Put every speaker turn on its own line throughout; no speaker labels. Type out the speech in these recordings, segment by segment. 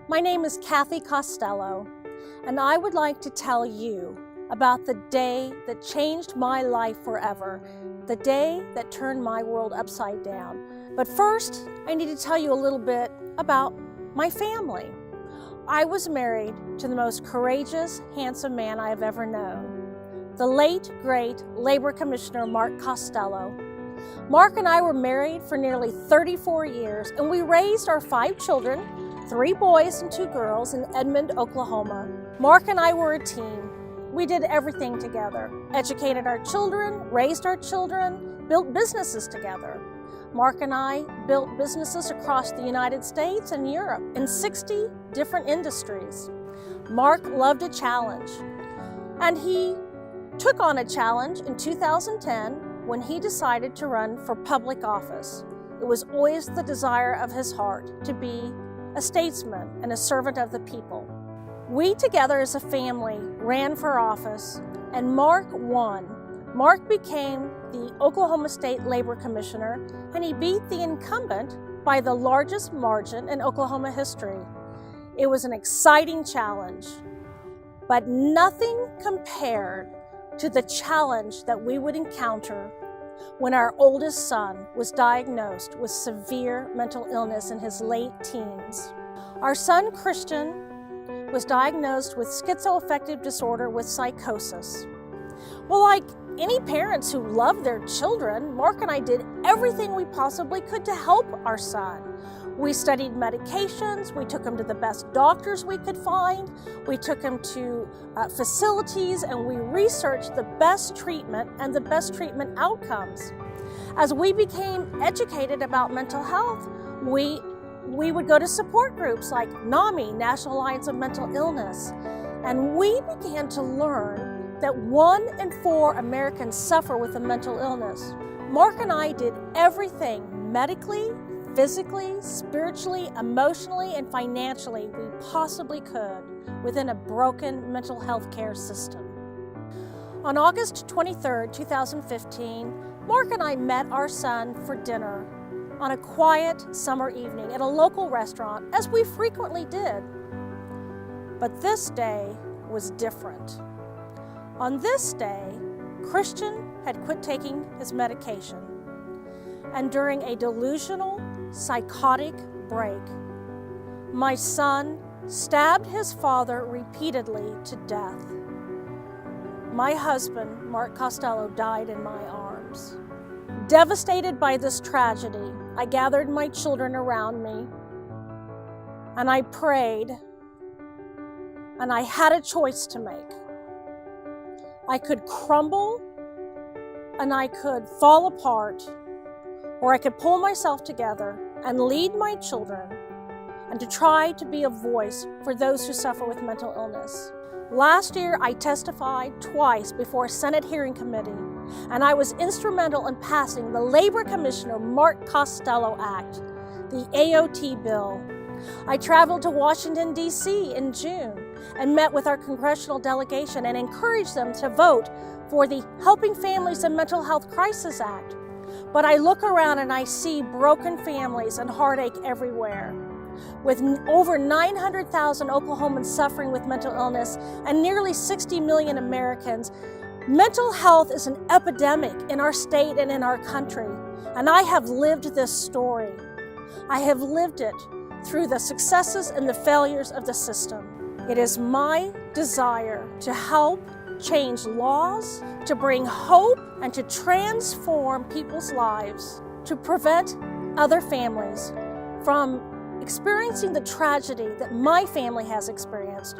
My name is Cathy Costello, and I would like to tell you about the day that changed my life forever, the day that turned my world upside down. But first, I need to tell you a little bit about my family. I was married to the most courageous, handsome man I have ever known, the late, great Labor Commissioner Mark Costello. Mark and I were married for nearly 34 years, and we raised our 5 children, 3 boys and 2 girls, in Edmond, Oklahoma. Mark and I were a team. We did everything together, educated our children, raised our children, built businesses together. Mark and I built businesses across the United States and Europe in 60 different industries. Mark loved a challenge, and he took on a challenge in 2010 when he decided to run for public office. It was always the desire of his heart to be a statesman and a servant of the people. We together as a family ran for office, and Mark won. Mark became the Oklahoma State Labor Commissioner, and he beat the incumbent by the largest margin in Oklahoma history. It was an exciting challenge, but nothing compared to the challenge that we would encounter when our oldest son was diagnosed with severe mental illness in his late teens. Our son Christian was diagnosed with schizoaffective disorder with psychosis. Well, like any parents who love their children, Mark and I did everything we possibly could to help our son. We studied medications, we took him to the best doctors we could find, we took him to facilities, and we researched the best treatment and the best treatment outcomes. As we became educated about mental health, we would go to support groups like NAMI, National Alliance of Mental Illness, and we began to learn that 1 in 4 Americans suffer with a mental illness. Mark and I did everything medically, physically, spiritually, emotionally, and financially we possibly could within a broken mental health care system. On August 23, 2015, Mark and I met our son for dinner on a quiet summer evening at a local restaurant, as we frequently did. But this day was different. On this day, Christian had quit taking his medication, and during a delusional, psychotic break, my son stabbed his father repeatedly to death. My husband, Mark Costello, died in my arms. Devastated by this tragedy, I gathered my children around me, and I prayed, and I had a choice to make. I could crumble, and I could fall apart, or I could pull myself together and lead my children and to try to be a voice for those who suffer with mental illness. Last year, I testified twice before a Senate hearing committee, and I was instrumental in passing the Labor Commissioner Mark Costello Act, the AOT bill. I traveled to Washington, D.C. in June and met with our congressional delegation and encouraged them to vote for the Helping Families in Mental Health Crisis Act. But I look around and I see broken families and heartache everywhere. With over 900,000 Oklahomans suffering with mental illness and nearly 60 million Americans, mental health is an epidemic in our state and in our country. And I have lived this story. I have lived it through the successes and the failures of the system. It is my desire to help change laws, to bring hope, and to transform people's lives, to prevent other families from experiencing the tragedy that my family has experienced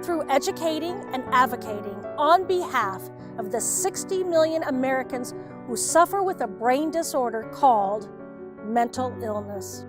through educating and advocating on behalf of the 60 million Americans who suffer with a brain disorder called mental illness.